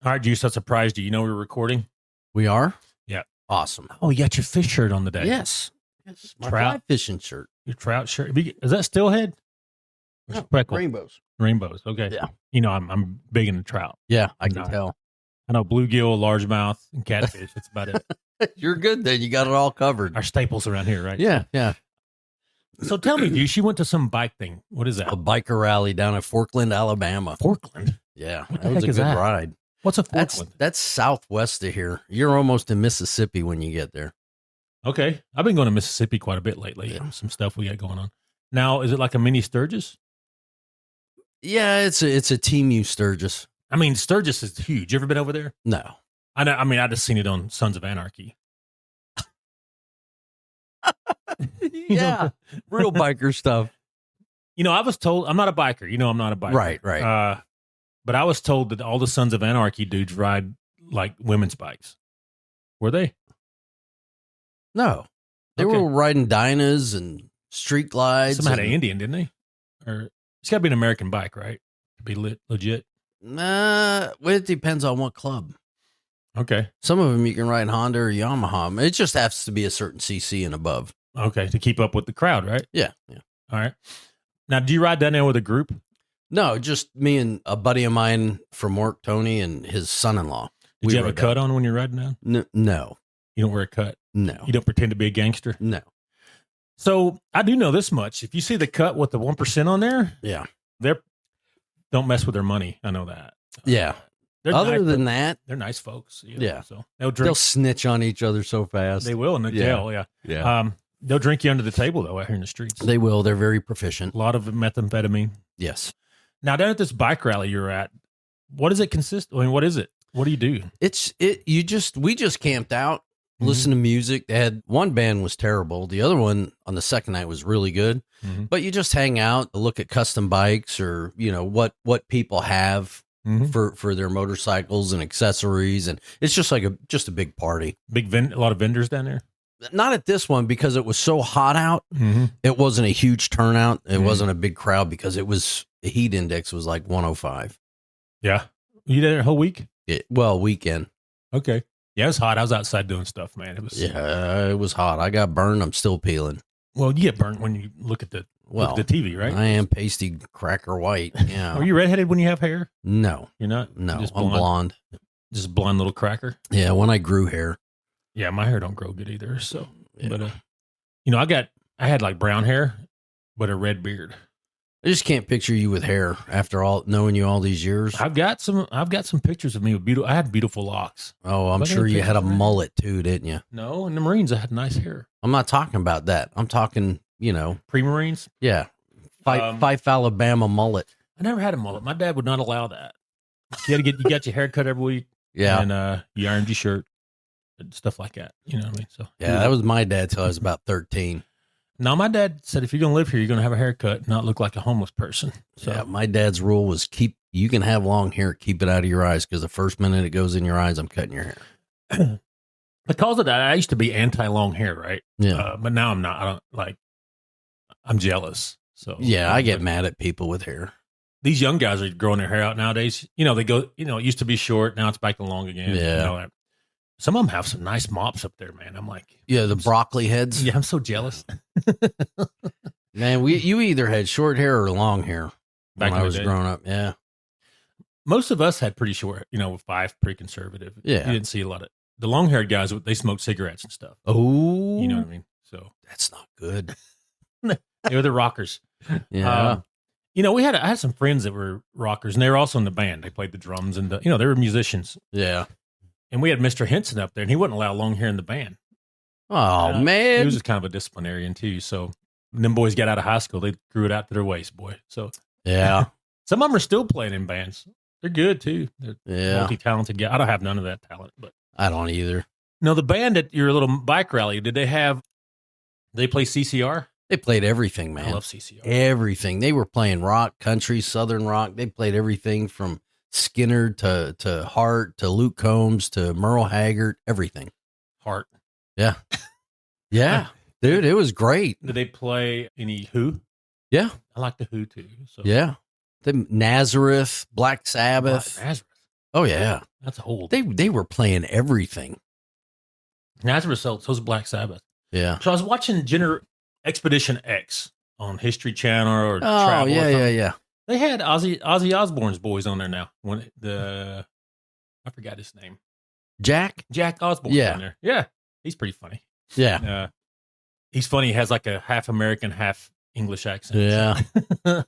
All right, Juice, I surprised you. You know we were recording? We are? Yeah. Awesome. Oh, you got your fish shirt on the day. Yes. Yes. My Trout. fly fishing shirt. Your trout shirt. Is that steelhead? Or No, speckled? rainbows. Rainbows. Okay. Yeah. You know, I'm big into trout. Yeah, I can tell. I know bluegill, largemouth, and catfish. That's about it. You're good then. You got it all covered. Our staples around here, right? Yeah, yeah. So tell me, Juice, you went to some bike thing. What is that? A biker rally down at Forkland, Alabama. Forkland? Yeah, What the that was heck a is good that? ride. What's a Forkland? That's southwest of here. You're almost in Mississippi when you get there. Okay. I've been going to Mississippi quite a bit lately. Yeah. Some stuff we got going on. Now, is it like a mini Sturgis? Yeah, it's a Team U Sturgis. I mean, Sturgis is huge. You ever been over there? No. I know. I mean, I just seen it on Sons of Anarchy. Yeah, real biker stuff. You know, I was told I'm not a biker. You know, I'm not a biker. Right. But I was told that all the Sons of Anarchy dudes ride like women's bikes. Were they? No, they Okay. were riding Dynas and street glides. Some had an and- Indian, didn't they? Or it's got to be an American bike, right? To be legit. Well, it depends on what club. Okay. Some of them you can ride Honda or Yamaha. It just has to be a certain CC and above. Okay. To keep up with the crowd, right? Yeah. All right. Now, do you ride down there with a group? No, just me and a buddy of mine from work, Tony, and his son-in-law. Did you have a cut on when you're riding down? No. You don't wear a cut. No. You don't pretend to be a gangster. No. So I do know this much. If you see the cut with the 1% on there, Yeah. don't mess with their money. I know that. Yeah. They're Other nice, than that, they're nice folks. You know, Yeah. So they'll they'll drink. snitch on each other so fast. They will in the Yeah. jail. Yeah. Yeah. They'll drink you under the table though out here in the streets. They will. They're very proficient. A lot of methamphetamine. Yes. Now down at this bike rally you're at, what does it consist? I mean, what is it? What do you do? We just camped out, Mhm. listened to music. They had one band was terrible. The other one on the second night was really good. Mhm. But you just hang out, look at custom bikes or, what people have Mhm. for their motorcycles and accessories. And it's just like a big party. A lot of vendors down there. Not at this one because it was so hot out. Mm-hmm. It wasn't a huge turnout. It Mhm. wasn't a big crowd because the heat index was like 105. Yeah. You did it a whole week? Weekend. Okay. Yeah, it was hot. I was outside doing stuff, man. It was. Yeah, it was hot. I got burned. I'm still peeling. Well, you get burnt when you look at the TV, right? I am pasty cracker white. Yeah. Are you redheaded when you have hair? No, You're not? no, You're just I'm blonde. Just blonde little cracker. Yeah, when I grew hair. Yeah, my hair don't grow good either. So, Yeah. but I had like brown hair, but a red beard. I just can't picture you with hair after all knowing you all these years. I've got some pictures of me with beautiful. I had beautiful locks. Oh, I'm But sure you had a pictures, right? mullet too, didn't you? No, in the Marines, I had nice hair. I'm not talking about that. I'm talking, Pre-Marines. yeah, Fife, Alabama mullet. I never had a mullet. My dad would not allow that. You got your hair cut every week. Yeah, And you ironed your shirt and stuff like that. You know what I mean? So yeah, that was my dad till I was about 13. Now, my dad said, if you're going to live here, you're going to have a haircut, not look like a homeless person. So, Yeah, my dad's rule was you can have long hair, keep it out of your eyes because the first minute it goes in your eyes, I'm cutting your hair. because of that, I used to be anti-long hair, right? Yeah. But now I'm not. I don't like. I'm jealous. So Yeah, I get mad at people with hair. These young guys are growing their hair out nowadays. They go. It used to be short, now it's back to long again. Yeah. Some of them have some nice mops up there, man. I'm like, Yeah, the broccoli heads. yeah, I'm so jealous. Man, you either had short hair or long hair Back when in I the was day. growing up. Yeah. Most of us had pretty short. With Five, pretty conservative. Yeah. You didn't see a lot of the long-haired guys. They smoked cigarettes and stuff. Oh, You know what I mean? So that's not good. they were the rockers. Yeah. I had some friends that were rockers, and they were also in the band. They played the drums, and they were musicians. Yeah. And we had Mr. Henson up there, and he wouldn't allow long hair in the band. Oh, He man. was just kind of a disciplinarian too. So when them boys got out of high school, they grew it out to their waist, boy. So Yeah. some of them are still playing in bands. They're good too. They're Yeah. multi-talented guys. I don't have none of that talent, but I don't either. no, the band at your little bike rally, did they play CCR? They played everything, I man. love CCR. Everything. They were playing rock, country, southern rock. They played everything from Skinner to Hart to Luke Combs to Merle Haggard, everything. Heart. Yeah. Yeah. Dude, it was great. Did they play any Who? Yeah. I like the Who too. So Yeah. The Nazareth, Black Sabbath. Nazareth. Oh yeah, That's old. they were playing everything. And as a result, so's Black Sabbath. Yeah. So I was watching Expedition X on History Channel or Oh Travel. yeah, or yeah, something. yeah. They had Ozzy Osbourne's boys on there now. I forgot his name. Jack Osbourne's on there. Yeah, he's pretty funny. Yeah. He's funny. He has like a half American, half English accent. Yeah.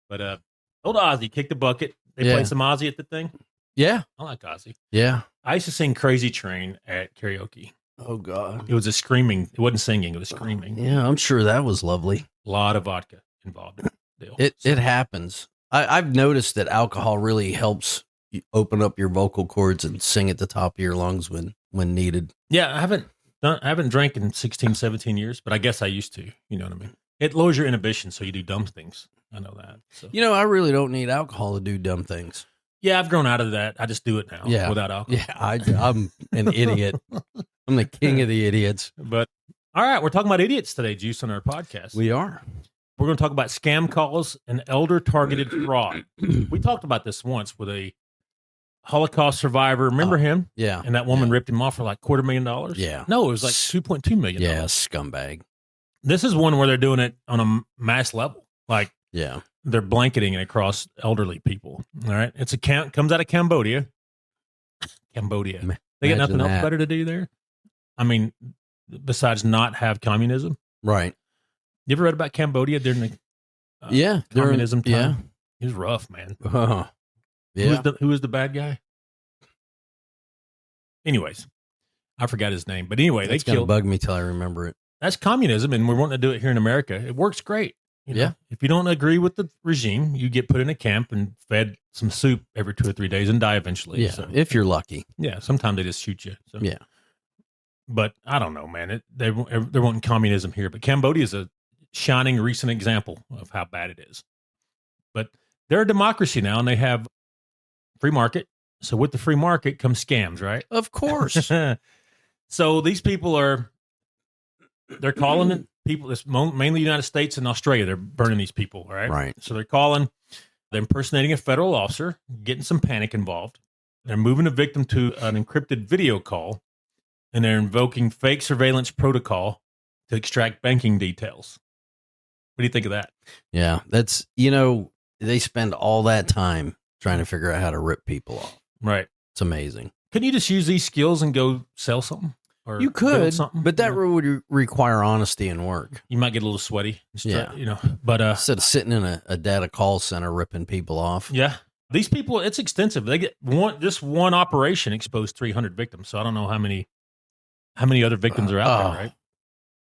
But old Ozzy kicked the bucket. They played some Ozzy at the thing. Yeah. I like Ozzy. Yeah. I used to sing Crazy Train at karaoke. Oh God. It was a screaming. It wasn't singing. It was screaming. Yeah, I'm sure that was lovely. A lot of vodka involved in the deal. It happens. I've noticed that alcohol really helps you open up your vocal cords and sing at the top of your lungs when needed. Yeah, I haven't drank in 16, 17 years, but I guess I used to. You know what I mean? It lowers your inhibition, so you do dumb things. I know that. So. I really don't need alcohol to do dumb things. Yeah, I've grown out of that. I just do it now without alcohol. Yeah, I'm an idiot. I'm the king of the idiots. But all right, we're talking about idiots today, Juice, on our podcast. We are. We're going to talk about scam calls and elder-targeted fraud. We talked about this once with a Holocaust survivor. Remember him? Yeah. And that woman ripped him off for like $250,000? Yeah. No, it was like $2.2 million. Yeah, scumbag. This is one where they're doing it on a mass level. Like, yeah, they're blanketing it across elderly people. All right. It's comes out of Cambodia. They got nothing else better to do there. I mean, besides not have communism. Right. You ever read about Cambodia during the communism time? Yeah. It was rough, man. Yeah. Who was the bad guy? Anyways, I forgot his name. But anyway, That's they killed. Bug me till I remember it. That's communism, and we're wanting to do it here in America. It works great. Yeah. If you don't agree with the regime, you get put in a camp and fed some soup every 2 or 3 days and die eventually. Yeah. So, if you're lucky. yeah. Sometimes they just shoot you. So. Yeah. But I don't know, man. They're wanting communism here. But Cambodia is a shining recent example of how bad it is. But they're a democracy now, and they have free market. So with the free market comes scams, right? Of course. So these people they're calling it people. It's mainly the United States and Australia. They're burning these people, right? Right. So they're impersonating a federal officer, getting some panic involved. They're moving the victim to an encrypted video call, and they're invoking fake surveillance protocol to extract banking details. What do you think of that? Yeah, that's, they spend all that time trying to figure out how to rip people off. Right. It's amazing. Couldn't you just use these skills and go sell something? Or you could, something? But that would require honesty and work. You might get a little sweaty. Yeah. But instead of sitting in a data call center ripping people off. Yeah. These people, it's extensive. They get one operation exposed 300 victims. So I don't know how many other victims are out there, right?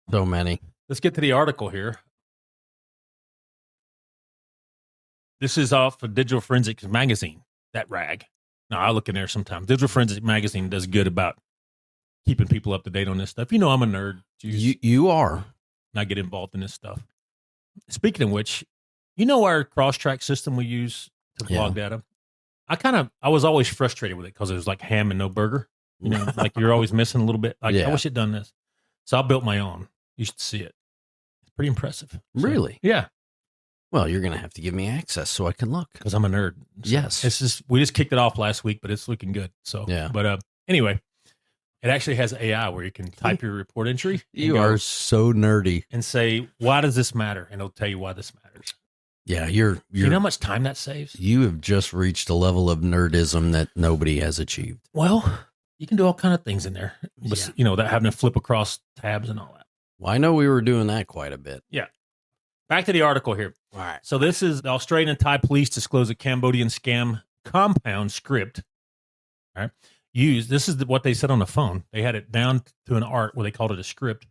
So many. Let's get to the article here. This is off of Digital Forensics Magazine, that rag. Now, I look in there sometimes. Digital Forensics Magazine does good about keeping people up to date on this stuff. I'm a nerd. You are. And I get involved in this stuff. Speaking of which, our cross-track system we use to log data? I was always frustrated with it because it was like ham and no burger. Like you're always missing a little bit. Like, I wish it'd done this. So I built my own. You should see it. It's pretty impressive. So, really? Yeah. Well, you're going to have to give me access so I can look. Because I'm a nerd. So yes. We just kicked it off last week, but it's looking good. So, yeah. But anyway, it actually has AI where you can type your report entry. You are so nerdy. And say, why does this matter? And it'll tell you why this matters. Yeah, you know how much time that saves? You have just reached a level of nerdism that nobody has achieved. Well, you can do all kind of things in there. But, that having to flip across tabs and all that. Well, I know we were doing that quite a bit. Yeah. Back to the article here. All right. So this is the Australian and Thai police disclose a Cambodian scam compound script. All right. This is what they said on the phone. They had it down to an art where they called it a script.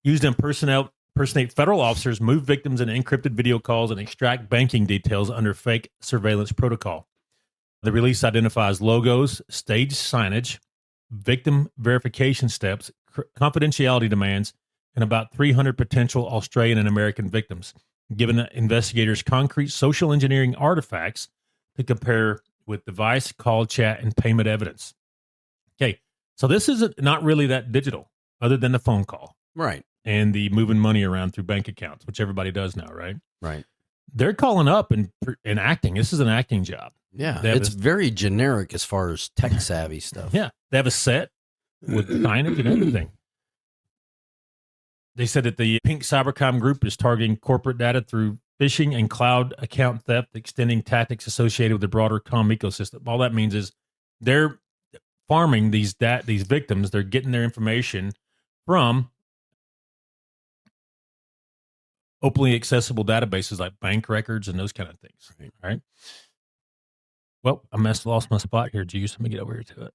Used to impersonate federal officers, move victims in encrypted video calls, and extract banking details under fake surveillance protocol. The release identifies logos, stage signage, victim verification steps, confidentiality demands, and about 300 potential Australian and American victims, giving investigators concrete social engineering artifacts to compare with device, call, chat, and payment evidence. Okay, so this is not really that digital, other than the phone call. Right. And the moving money around through bank accounts, which everybody does now, right? Right. They're calling up and acting. This is an acting job. Yeah, They have it's very generic as far as tech savvy stuff. Yeah, they have a set with signage and everything. They said that the Pink Cybercrime Group is targeting corporate data through phishing and cloud account theft, extending tactics associated with the broader comm ecosystem. All that means is they're farming these victims. They're getting their information from openly accessible databases like bank records and those kind of things. Right. Well, lost my spot here, Juice. Let me get over here to it.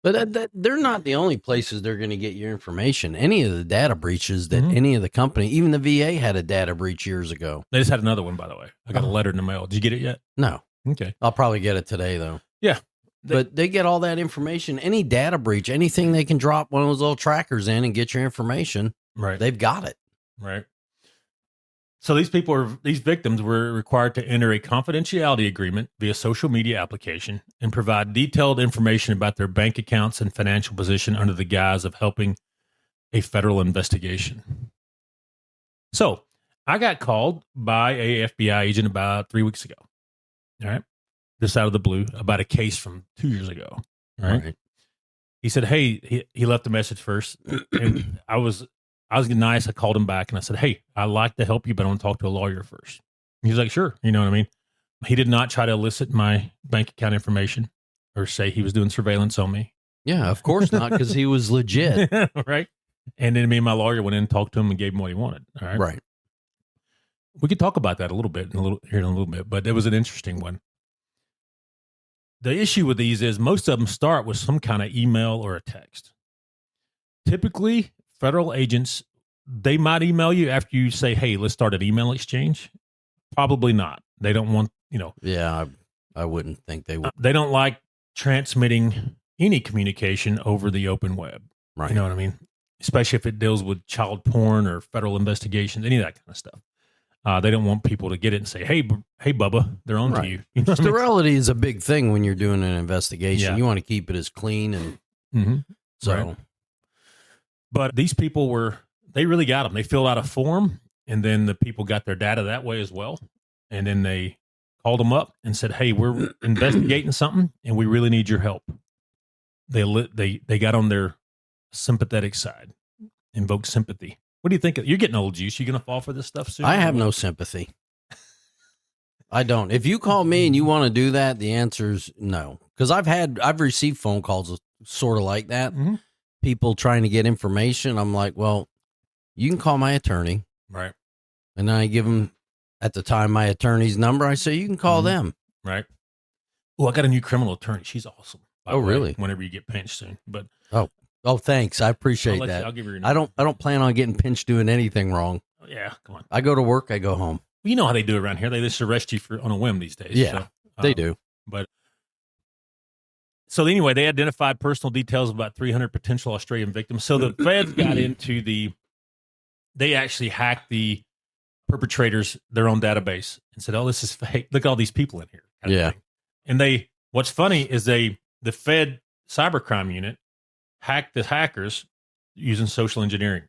But they're not the only places they're going to get your information. Any of the data breaches that any of the company, even the VA had a data breach years ago. They just had another one, by the way. I got a letter in the mail. Did you get it yet? No. Okay. I'll probably get it today, though. Yeah. But they get all that information. Any data breach, anything they can drop one of those little trackers in and get your information, right? They've got it. Right. So these victims were required to enter a confidentiality agreement via social media application and provide detailed information about their bank accounts and financial position under the guise of helping a federal investigation. So I got called by a FBI agent about 3 weeks ago. All right. This out of the blue about a case from 2 years ago. All right. He said, hey, he left a message first. And I was nice. I called him back and I said, hey, I'd like to help you, but I want to talk to a lawyer first. He's like, sure. You know what I mean? He did not try to elicit my bank account information or say he was doing surveillance on me. Yeah, of course not, because he was legit. Right. And then me and my lawyer went in and talked to him and gave him what he wanted. All right. Right. We could talk about that a little bit in a little bit, but it was an interesting one. The issue with these is most of them start with some kind of email or a text. Typically, federal agents, they might email you after you say, hey, let's start an email exchange. Probably not. They don't want, Yeah, I wouldn't think they would. They don't like transmitting any communication over the open web. Right. You know what I mean? Especially if it deals with child porn or federal investigations, any of that kind of stuff. They don't want people to get it and say, hey, Bubba, they're on to you. You know Sterility is a big thing when you're doing an investigation. Yeah. You want to keep it as clean. And so, Right. But these people they really got them. They filled out a form, and then the people got their data that way as well. And then they called them up and said, hey, we're investigating something, and we really need your help. They got on their sympathetic side, invoked sympathy. What do you think? You're getting old, Juice. You going to fall for this stuff soon? I have no sympathy. I don't. If you call me and you want to do that, the answer is no. Because I've received phone calls sort of like that. Mm-hmm. People trying to get information. I'm like, well, you can call my attorney. Right. And then I give them, at the time, my attorney's number. I say, you can call them. Right. Oh, I got a new criminal attorney. She's awesome. Oh, really? Whenever you get pinched soon. But Oh, thanks. I appreciate that. I'll give you your number. I don't plan on getting pinched doing anything wrong. Yeah, come on. I go to work, I go home. Well, you know how they do it around here. They just arrest you on a whim these days. Yeah, so, they do. But so anyway, they identified personal details of about 300 potential Australian victims. So the feds got into they actually hacked the perpetrators, their own database, and said, oh, this is fake. Look at all these people in here. Yeah. And what's funny is the Fed cybercrime unit hacked the hackers using social engineering.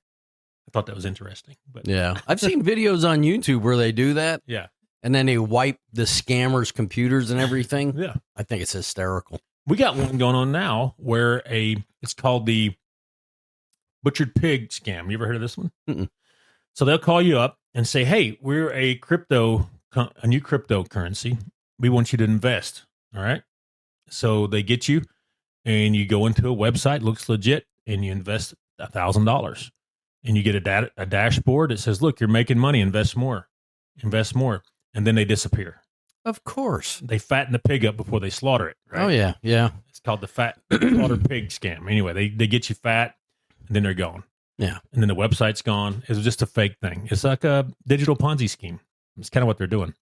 I thought that was interesting. But yeah, I've seen videos on YouTube where they do that. Yeah. And then they wipe the scammers' computers and everything. Yeah. I think it's hysterical. We got one going on now where it's called the butchered pig scam. You ever heard of this one? Mm-mm. So they'll call you up and say, hey, we're a new cryptocurrency. We want you to invest. All right. So they get you and you go into a website, looks legit, and you invest $1,000. And you get a dashboard that says, look, you're making money, invest more. And then they disappear. Of course. They fatten the pig up before they slaughter it. Right? Oh, yeah. Yeah. It's called the fat slaughter pig scam. Anyway, they get you fat and then they're gone. Yeah. And then the website's gone. It was just a fake thing. It's like a digital Ponzi scheme. It's kind of what they're doing.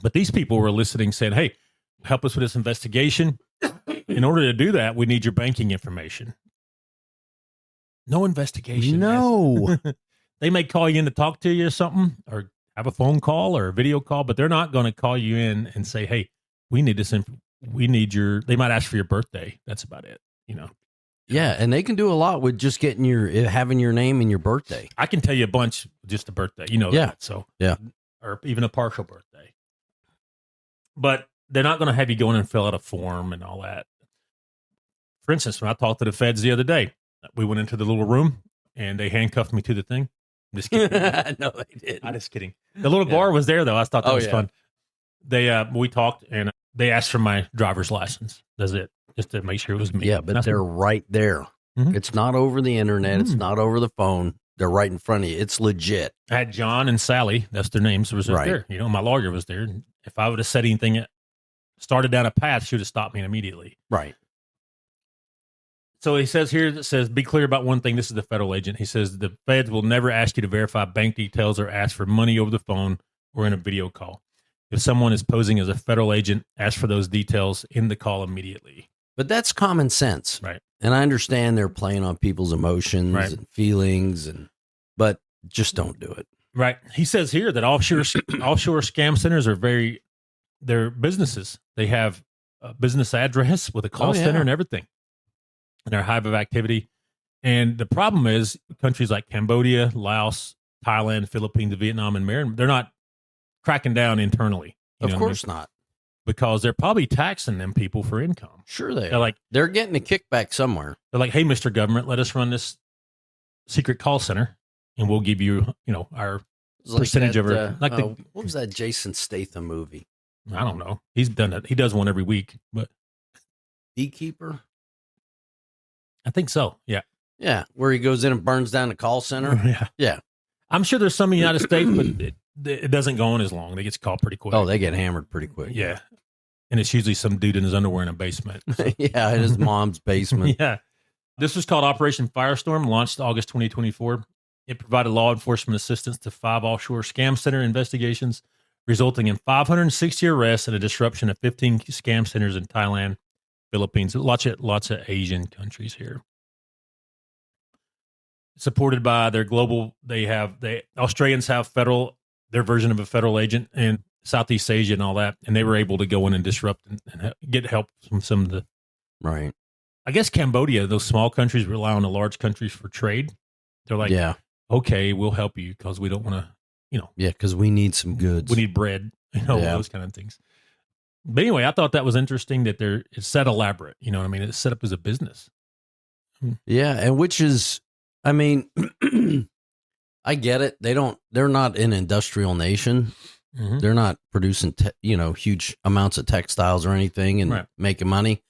But these people were listening, saying, hey, help us with this investigation. In order to do that, we need your banking information. No investigation. No. They may call you in to talk to you or something, or have a phone call or a video call, but they're not going to call you in and say, hey, we need this. They might ask for your birthday. That's about it. Yeah. And they can do a lot with just having your name and your birthday. I can tell you a bunch, just a birthday, Yeah. that. So, yeah. Or even a partial birthday. But they're not going to have you go in and fill out a form and all that. For instance, when I talked to the feds the other day, we went into the little room and they handcuffed me to the thing. I'm just kidding. No, they didn't. I'm just kidding. The little bar was there, though. I thought that was fun. We talked and they asked for my driver's license. That's it, just to make sure it was me. Yeah, but they're right there. Mm-hmm. It's not over the internet. It's not over the phone. They're right in front of you. It's legit. I had John and Sally. That's their names. Was right there. You know, my lawyer was there. If I would have said anything, started down a path, she would have stopped me immediately. Right. So he says here, it says, be clear about one thing. This is the federal agent. He says the feds will never ask you to verify bank details or ask for money over the phone or in a video call. If someone is posing as a federal agent, ask for those details in the call immediately. But that's common sense. Right. And I understand they're playing on people's emotions and feelings, but just don't do it. Right. He says here that offshore scam centers they're businesses. They have a business address with a call center and everything. And they're hive of activity. And the problem is countries like Cambodia, Laos, Thailand, Philippines, Vietnam, and Myanmar, they're not cracking down internally. Of course not. Because they're probably taxing them people for income. Sure they are. They're getting a kickback somewhere. They're like, hey, Mr. Government, let us run this secret call center and we'll give you, our percentage of our... what was that Jason Statham movie? I don't know. He's done it. He does one every week. But Beekeeper? I think so. Yeah. Yeah. Where he goes in and burns down the call center. Yeah. Yeah. I'm sure there's some in the United States, but it doesn't go on as long. They get called pretty quick. Oh, they get hammered pretty quick. Yeah. And it's usually some dude in his underwear in a basement. So. Yeah. In his mom's basement. Yeah. This was called Operation Firestorm, launched August 2024. It provided law enforcement assistance to 5 offshore scam center investigations, resulting in 560 arrests and a disruption of 15 scam centers in Thailand, Philippines, lots of Asian countries here. Supported by their global, Australians have their version of a federal agent in Southeast Asia and all that, and they were able to go in and disrupt and get help from some of the. Right. I guess Cambodia, those small countries rely on the large countries for trade. They're like, okay, we'll help you because we don't want to, Yeah, because we need some goods. We need bread, those kind of things. But anyway, I thought that was interesting that it's set elaborate. You know what I mean? It's set up as a business. Yeah, and which is, I mean, I get it. They're not an industrial nation. Mm-hmm. They're not producing, huge amounts of textiles or anything and making money.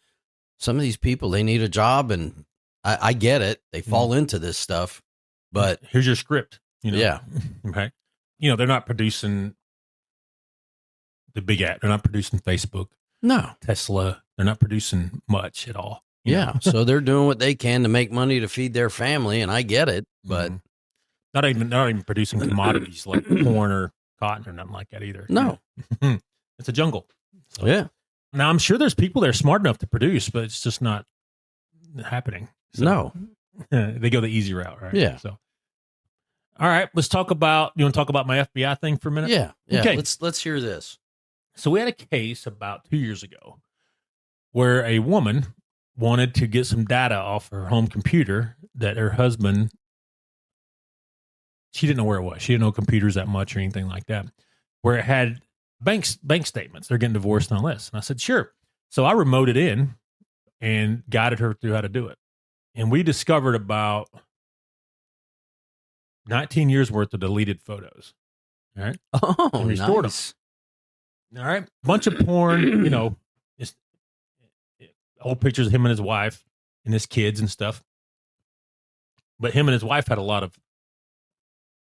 Some of these people, they need a job, and I get it. They fall into this stuff, but here's your script. Yeah. Okay. They're not producing the big app. They're not producing Facebook. No. Tesla. They're not producing much at all. Yeah. So they're doing what they can to make money to feed their family, and I get it, but not even producing commodities like corn or cotton or nothing like that either. No. It's a jungle. So, yeah. Now I'm sure there's people that are smart enough to produce, but it's just not happening. So, no. They go the easy route, right? Yeah. So all right, let's talk about. You want to talk about my FBI thing for a minute? Yeah. Okay. Let's hear this. So we had a case about 2 years ago where a woman wanted to get some data off her home computer that her husband. She didn't know where it was. She didn't know computers that much or anything like that. Where it had bank statements. They're getting divorced and all this. And I said, sure. So I remoted in and guided her through how to do it. And we discovered about 19 years worth of deleted photos. All right. Oh, and restored nice. Them. All right. Bunch of porn, just old pictures of him and his wife and his kids and stuff. But him and his wife had a lot of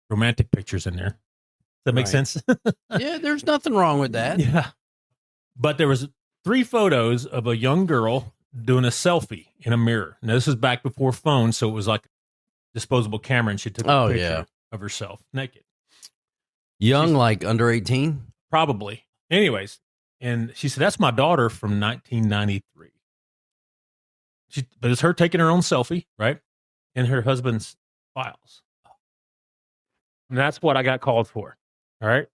romantic pictures in there. Does that make sense? Yeah, there's nothing wrong with that. Yeah. But there was 3 photos of a young girl doing a selfie in a mirror. Now, this is back before phones, so it was like a disposable camera, and she took a picture of herself naked. Young, like under 18? Probably. Anyways, and she said, that's my daughter from 1993. But it's her taking her own selfie, right? In her husband's files. And that's what I got called for. All right.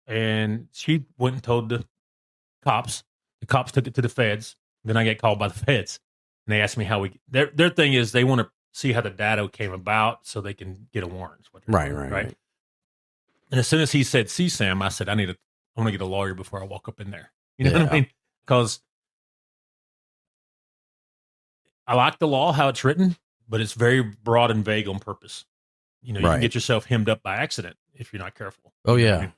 And she went and told the cops. The cops took it to the feds. Then I get called by the feds. And they asked me how their thing is they want to see how the data came about so they can get a warrant. Right. And as soon as he said CSAM, I said, I want to get a lawyer before I walk up in there. You know what I mean? Because I like the law, how it's written, but it's very broad and vague on purpose. You know, you can get yourself hemmed up by accident if you're not careful. Oh, you know yeah. I mean?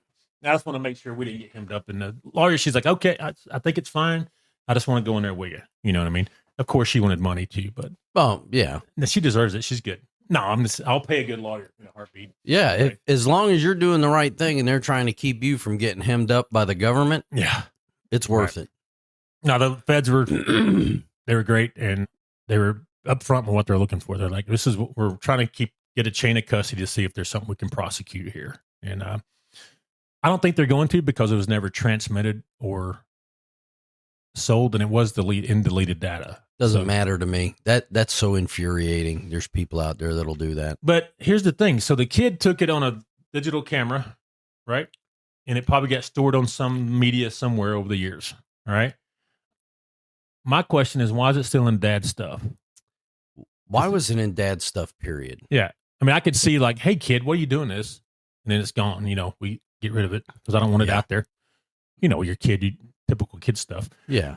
I just want to make sure we didn't get hemmed up. And the lawyer, she's like, okay, I think it's fine. I just want to go in there with you. You know what I mean? Of course, she wanted money too, but yeah, she deserves it. She's good. No, I'll pay a good lawyer in a heartbeat. Yeah, right? As long as you're doing the right thing and they're trying to keep you from getting hemmed up by the government, it's worth it. No, the feds were they were great, and they were upfront with what they're looking for. They're like, this is what we're trying to get a chain of custody to see if there's something we can prosecute here. And I don't think they're going to, because it was never transmitted or sold, and it was deleted data. Doesn't matter to me. That's so infuriating. There's people out there that'll do that. But here's the thing. So the kid took it on a digital camera, right? And it probably got stored on some media somewhere over the years. All right. My question is, why is it still in dad's stuff? Why was it in dad's stuff, period? Yeah. I mean, I could see like, hey, kid, what are you doing this? And then it's gone. You know, we get rid of it because I don't want it out there. You know, your kid, typical kid stuff. Yeah.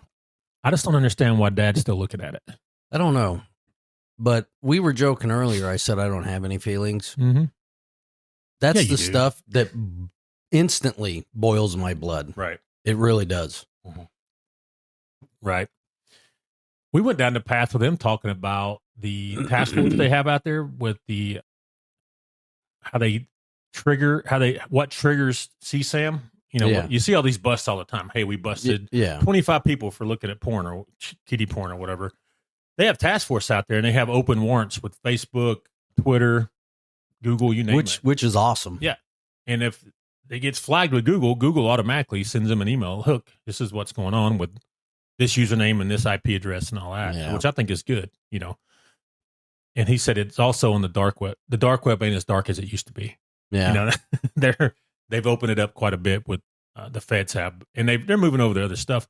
I just don't understand why dad's still looking at it. I don't know. But we were joking earlier. I said I don't have any feelings. Mm-hmm. That's the stuff that instantly boils my blood. Right. It really does. Mm-hmm. Right. We went down the path with them talking about the task force they have out there with the what triggers CSAM. You know, you see all these busts all the time. Hey, we busted 25 people for looking at porn or kiddie porn or whatever. They have task force out there, and they have open warrants with Facebook, Twitter, Google, you name it. Which is awesome. Yeah. And if it gets flagged with Google automatically sends them an email. Look, this is what's going on with this username and this IP address and all that, which I think is good, you know. And he said it's also on the dark web. The dark web ain't as dark as it used to be. Yeah. You know, they've opened it up quite a bit with the feds have, and they're moving over to other stuff.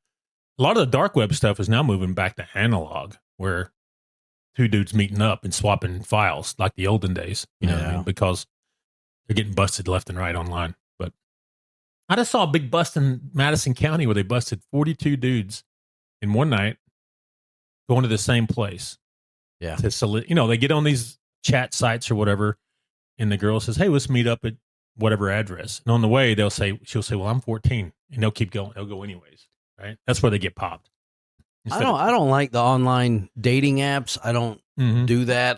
A lot of the dark web stuff is now moving back to analog, where two dudes meeting up and swapping files like the olden days, you know what I mean? Because they're getting busted left and right online. But I just saw a big bust in Madison County where they busted 42 dudes in one night going to the same place. Yeah. You know, they get on these chat sites or whatever, and the girl says, hey, let's meet up at whatever address. And on the way, she'll say, well, I'm 14. And they'll keep going. They'll go anyways. Right. That's where they get popped. I don't like the online dating apps. I don't do that.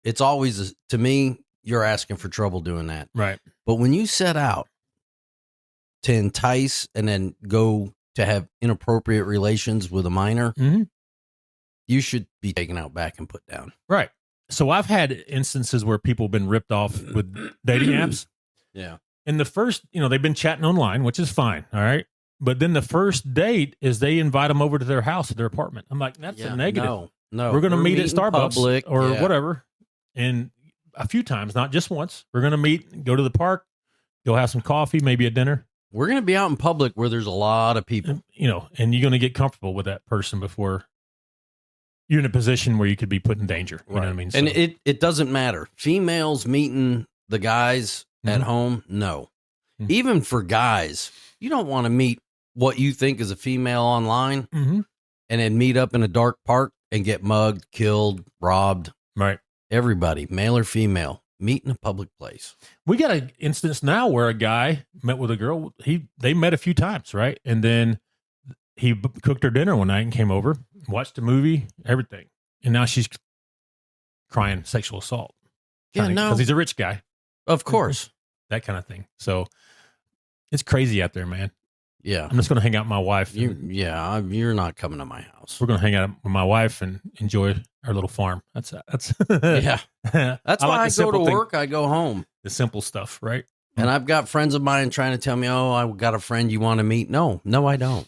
It's always, to me, you're asking for trouble doing that. Right. But when you set out to entice and then go to have inappropriate relations with a minor, you should be taken out back and put down. Right. So I've had instances where people have been ripped off with dating apps. Yeah. And the first, you know, they've been chatting online, which is fine. All right. But then the first date is they invite them over to their house, at their apartment. I'm like, that's a negative. No. We're going to meet at Starbucks or whatever. And a few times, not just once. We're going to meet, go to the park, go have some coffee, maybe a dinner. We're going to be out in public where there's a lot of people. You know, and you're going to get comfortable with that person before you're in a position where you could be put in danger. You know what I mean? So, and it doesn't matter. Females meeting the guys at home, no. Even for guys, you don't want to meet what you think is a female online and then meet up in a dark park and get mugged, killed, robbed. Right. Everybody, male or female, meet in a public place. We got an instance now where a guy met with a girl. They met a few times, right? And then he cooked her dinner one night and came over, watched a movie, everything. And now she's crying sexual assault. Because he's a rich guy. Of course. That kind of thing. So it's crazy out there, man. Yeah. I'm just going to hang out with my wife. You're not coming to my house. We're going to hang out with my wife and enjoy our little farm. That's That's why I go to work. I go home. The simple stuff, right? And I've got friends of mine trying to tell me, oh, I got a friend you want to meet. No, I don't.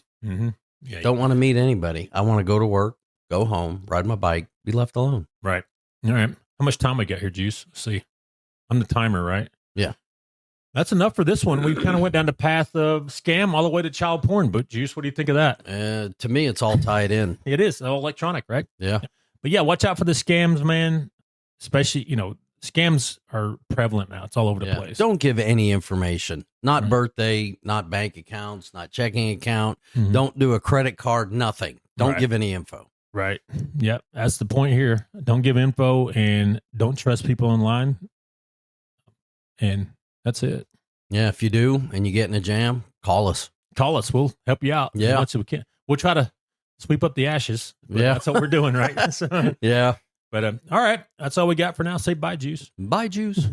Yeah, don't want to meet anybody. I want to go to work, go home, ride my bike, be left alone. Right. All right. How much time we got here, Juice? Let's see. I'm the timer, right? Yeah. That's enough for this one. We kind of went down the path of scam all the way to child porn. But Juice, what do you think of that? To me, it's all tied in. It is all electronic, right? Yeah. But yeah, watch out for the scams, man. Especially, you know, scams are prevalent now. It's all over the place. Don't give any information. Not Right. birthday, not bank accounts, not checking account. Mhm. Don't do a credit card, nothing. Don't Right. give any info. Right. Yep. That's the point here. Don't give info and don't trust people online. And that's it. Yeah, if you do and you get in a jam, call us. Call us. We'll help you out as Yeah. much as we can. We'll try to sweep up the ashes. But Yeah. That's what we're doing, right? So, Yeah. but all right. That's all we got for now. Say bye, Juice. Bye, Jews.